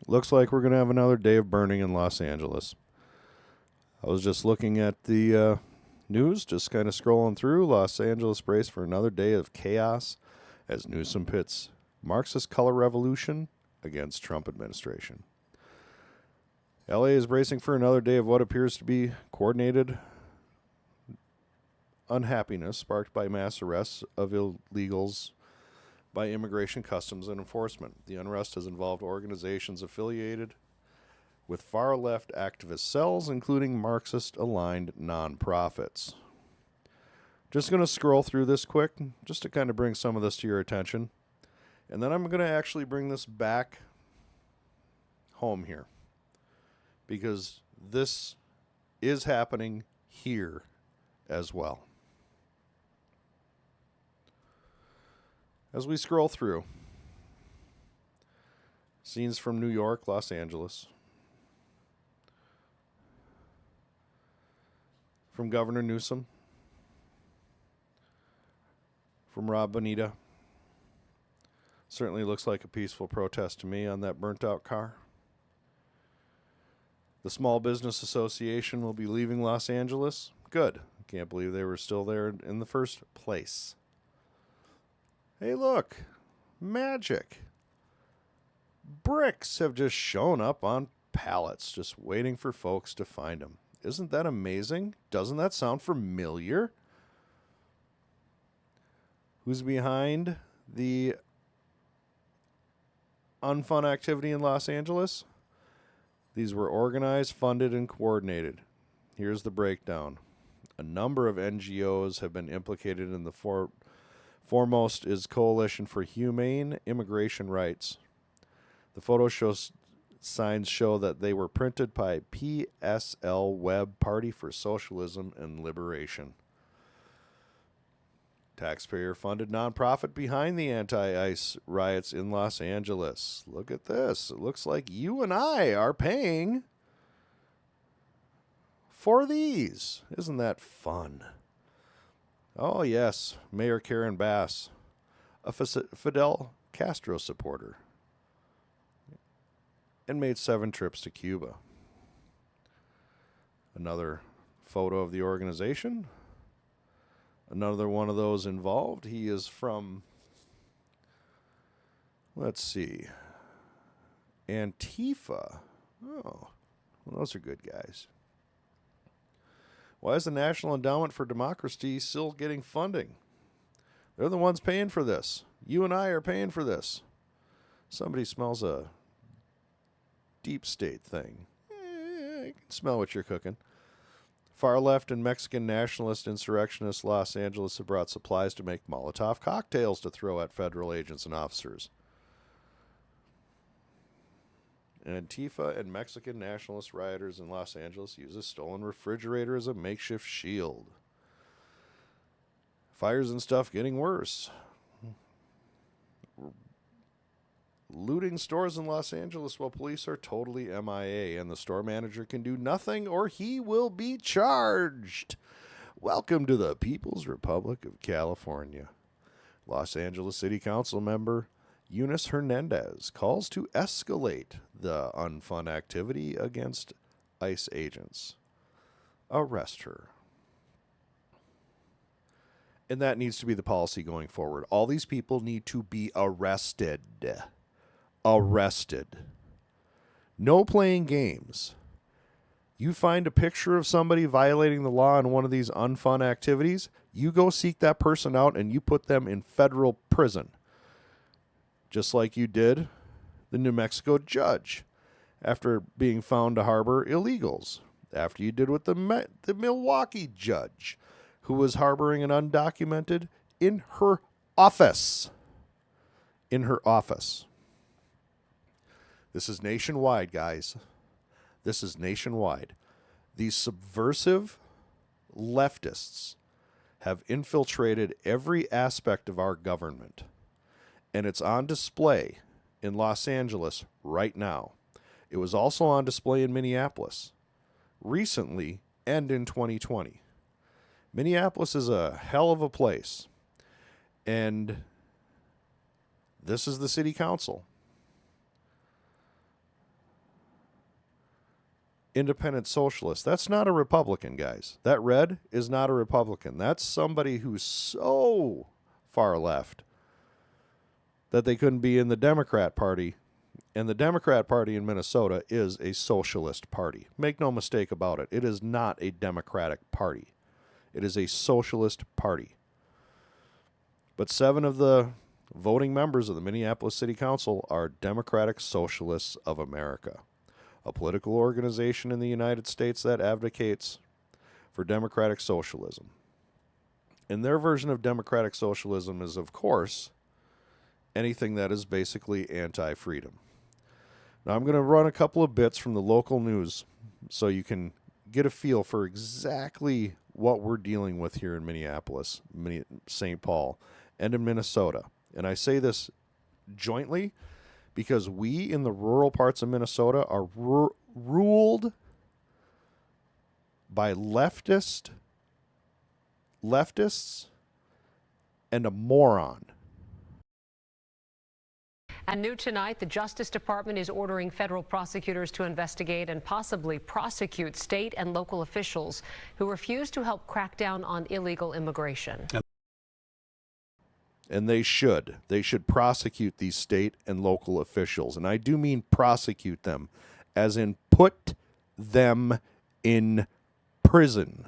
looks like we're going to have another day of burning in Los Angeles. I was just looking at the news, just kind of scrolling through. Los Angeles braced for another day of chaos as Newsom pits Marxist color revolution against Trump administration. LA is bracing for another day of what appears to be coordinated unhappiness sparked by mass arrests of illegals by Immigration Customs and Enforcement. The unrest has involved organizations affiliated with far-left activist cells, including Marxist-aligned nonprofits. Just going to scroll through this quick, just to kind of bring some of this to your attention. And then I'm going to actually bring this back home here, because this is happening here as well. As we scroll through, scenes from New York, Los Angeles, from Governor Newsom, from Rob Bonita. Certainly looks like a peaceful protest to me on that burnt-out car. The Small Business Association will be leaving Los Angeles. Good. Can't believe they were still there in the first place. Hey, look. Magic. Bricks have just shown up on pallets, just waiting for folks to find them. Isn't that amazing? Doesn't that sound familiar? Who's behind the unfun activity in Los Angeles? These were organized, funded, and coordinated. Here's the breakdown. A number of NGOs have been implicated in the foremost is Coalition for Humane Immigration Rights. The photo signs show that they were printed by PSL Web, Party for Socialism and Liberation. Taxpayer-funded nonprofit behind the anti-ICE riots in Los Angeles. Look at this. It looks like you and I are paying for these. Isn't that fun? Oh, yes. Mayor Karen Bass, a Fidel Castro supporter, and made 7 trips to Cuba. Another photo of the organization. Another one of those involved. He is from, let's see, Antifa. Oh, well, those are good guys. Why is the National Endowment for Democracy still getting funding? They're the ones paying for this. You and I are paying for this. Somebody smells a deep state thing. You can smell what you're cooking. Far left and Mexican nationalist insurrectionists Los Angeles have brought supplies to make Molotov cocktails to throw at federal agents and officers. Antifa and Mexican nationalist rioters in Los Angeles use a stolen refrigerator as a makeshift shield. Fires and stuff getting worse. Looting stores in Los Angeles while police are totally MIA, and the store manager can do nothing or he will be charged. Welcome to the People's Republic of California. Los Angeles City Council member Eunice Hernandez calls to escalate the unfun activity against ICE agents. Arrest her. And that needs to be the policy going forward. All these people need to be arrested. Arrested. No playing games. You find a picture of somebody violating the law in one of these unfun activities, you go seek that person out and you put them in federal prison. Just like you did the New Mexico judge after being found to harbor illegals. After you did with the Milwaukee judge who was harboring an undocumented in her office. In her office. This is nationwide, guys. This is nationwide. These subversive leftists have infiltrated every aspect of our government. And it's on display in Los Angeles right now. It was also on display in Minneapolis recently and in 2020. Minneapolis is a hell of a place. And this is the city council. independent socialist. That's not a Republican, guys. That red is not a Republican. That's somebody who's so far left that they couldn't be in the Democrat Party. And the Democrat Party in Minnesota is a socialist party. Make no mistake about it. It is not a Democratic Party. It is a socialist party. But 7 of the voting members of the Minneapolis City Council are Democratic Socialists of America, a political organization in the United States that advocates for democratic socialism. And their version of democratic socialism is, of course, anything that is basically anti-freedom. Now, I'm going to run a couple of bits from the local news so you can get a feel for exactly what we're dealing with here in Minneapolis, St. Paul, and in Minnesota. And I say this jointly because we in the rural parts of Minnesota are ruled by leftists and a moron. And new tonight, the Justice Department is ordering federal prosecutors to investigate and possibly prosecute state and local officials who refuse to help crack down on illegal immigration. And they should. They should prosecute these state and local officials. And I do mean prosecute them, as in put them in prison.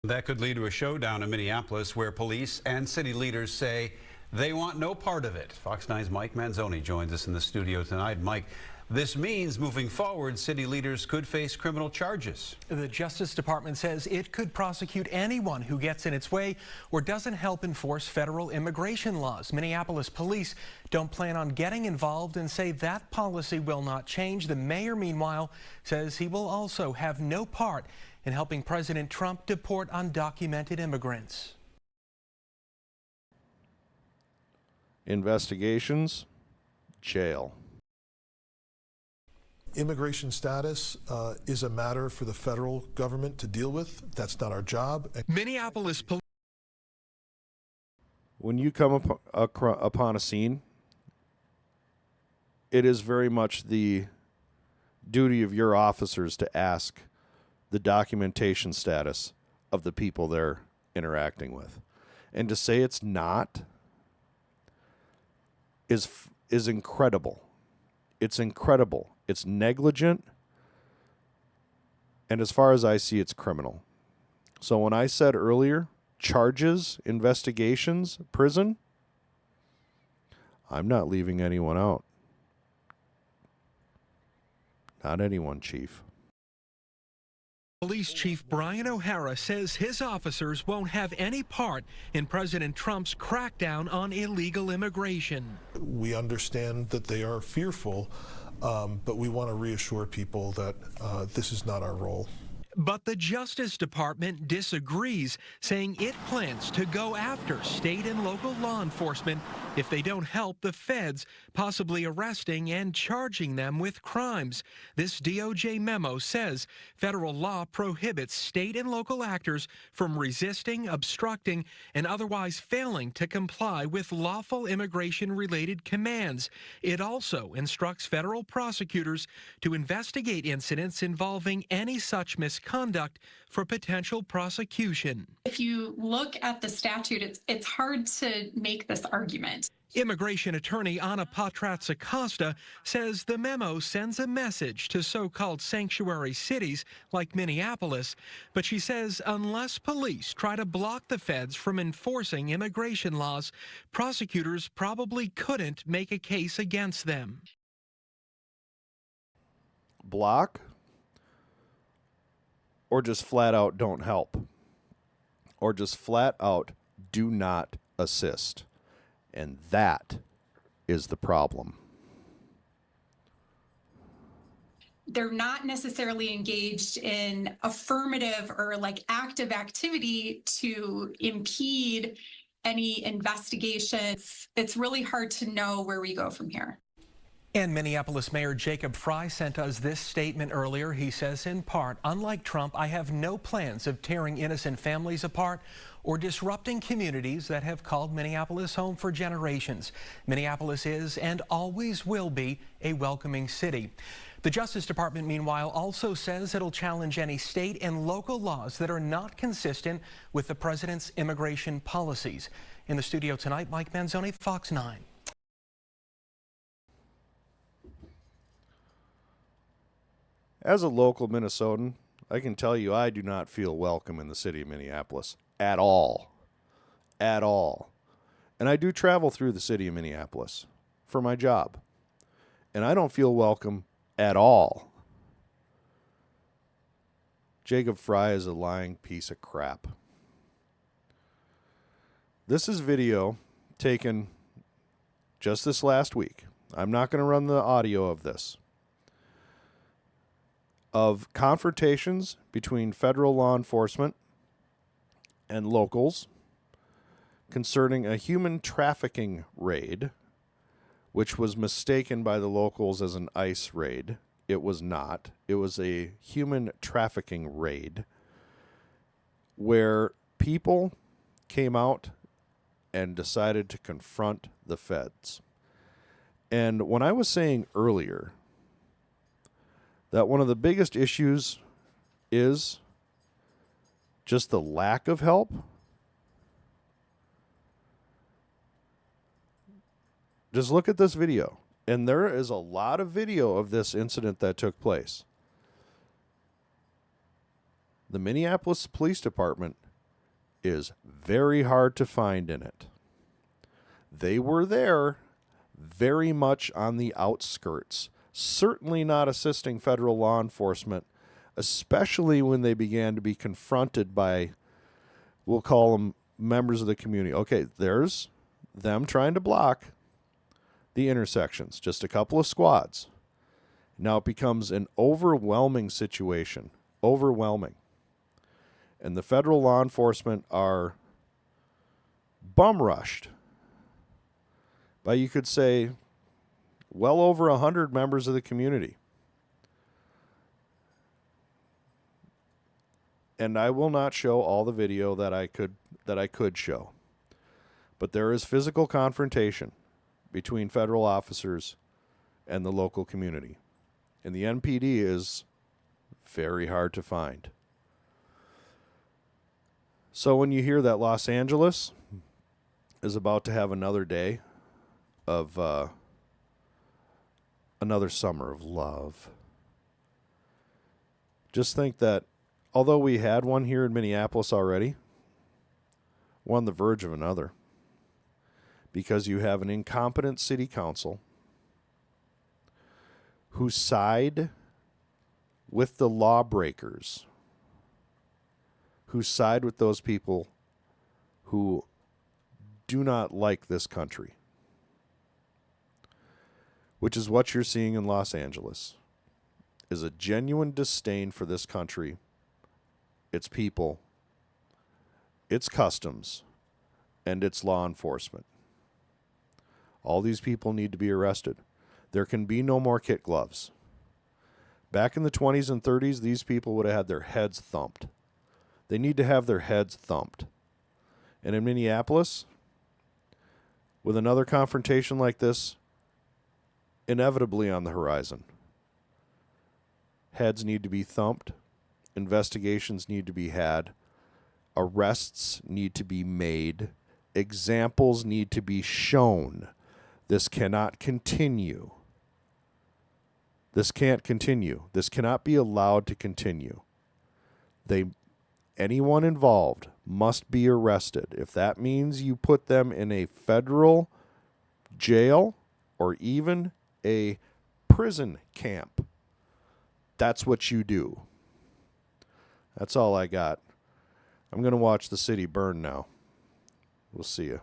That could lead to a showdown in Minneapolis where police and city leaders say they want no part of it. Fox 9's Mike Manzoni joins us in the studio tonight. Mike, this means moving forward, city leaders could face criminal charges. The Justice Department says it could prosecute anyone who gets in its way or doesn't help enforce federal immigration laws. Minneapolis police don't plan on getting involved and say that policy will not change. The mayor, meanwhile, says he will also have no part in helping President Trump deport undocumented immigrants. Investigations, jail. Immigration status is a matter for the federal government to deal with. That's not our job. Minneapolis police. When you come upon a scene, it is very much the duty of your officers to ask the documentation status of the people they're interacting with. And to say it's not is incredible. It's incredible. It's negligent. And as far as I see, it's criminal. So when I said earlier, charges, investigations, prison, I'm not leaving anyone out. Not anyone, Chief. Police Chief Brian O'Hara says his officers won't have any part in President Trump's crackdown on illegal immigration. We understand that they are fearful, but we want to reassure people that this is not our role. But the Justice Department disagrees, saying it plans to go after state and local law enforcement if they don't help the feds, possibly arresting and charging them with crimes. This DOJ memo says federal law prohibits state and local actors from resisting, obstructing, and otherwise failing to comply with lawful immigration-related commands. It also instructs federal prosecutors to investigate incidents involving any such misconduct for potential prosecution. If you look at the statute, it's hard to make this argument. Immigration attorney Anna Patratz-Acosta says the memo sends a message to so-called sanctuary cities like Minneapolis, but she says unless police try to block the feds from enforcing immigration laws, prosecutors probably couldn't make a case against them. Block? Or just flat out don't help? Or just flat out do not assist? And that is the problem. They're not necessarily engaged in affirmative or like active activity to impede any investigations. It's really hard to know where we go from here. And Minneapolis Mayor Jacob Frey sent us this statement earlier. He says, in part, unlike Trump, I have no plans of tearing innocent families apart or disrupting communities that have called Minneapolis home for generations. Minneapolis is and always will be a welcoming city. The Justice Department, meanwhile, also says it'll challenge any state and local laws that are not consistent with the president's immigration policies. In the studio tonight, Mike Manzoni, Fox 9. As a local Minnesotan, I can tell you I do not feel welcome in the city of Minneapolis at all. At all. And I do travel through the city of Minneapolis for my job. And I don't feel welcome at all. Jacob Fry is a lying piece of crap. This is video taken just this last week. I'm not going to run the audio of this. Of confrontations between federal law enforcement and locals concerning a human trafficking raid, which was mistaken by the locals as an ICE raid. It was not. It was a human trafficking raid where people came out and decided to confront the feds. And when I was saying earlier that one of the biggest issues is just the lack of help, just look at this video. And there is a lot of video of this incident that took place. The Minneapolis Police Department is very hard to find in it. They were there very much on the outskirts, certainly not assisting federal law enforcement, especially when they began to be confronted by, we'll call them members of the community. Okay, there's them trying to block the intersections, just a couple of squads. Now it becomes an overwhelming situation, overwhelming. And the federal law enforcement are bum rushed by, you could say, well over 100 members of the community. And I will not show all the video that I could show. But there is physical confrontation between federal officers and the local community. And the NPD is very hard to find. So when you hear that Los Angeles is about to have another day of another summer of love, just think that although we had one here in Minneapolis already, we're on the verge of another. Because you have an incompetent city council who side with the lawbreakers, who side with those people who do not like this country, which is what you're seeing in Los Angeles, is a genuine disdain for this country, its people, its customs, and its law enforcement. All these people need to be arrested. There can be no more kit gloves. Back in the 20s and 30s, these people would have had their heads thumped. They need to have their heads thumped. And in Minneapolis, with another confrontation like this inevitably on the horizon, heads need to be thumped, investigations need to be had, arrests need to be made, examples need to be shown. This cannot continue. This can't continue. This cannot be allowed to continue. Anyone involved must be arrested. If that means you put them in a federal jail or even a prison camp, that's what you do. That's all I got. I'm going to watch the city burn now. We'll see you.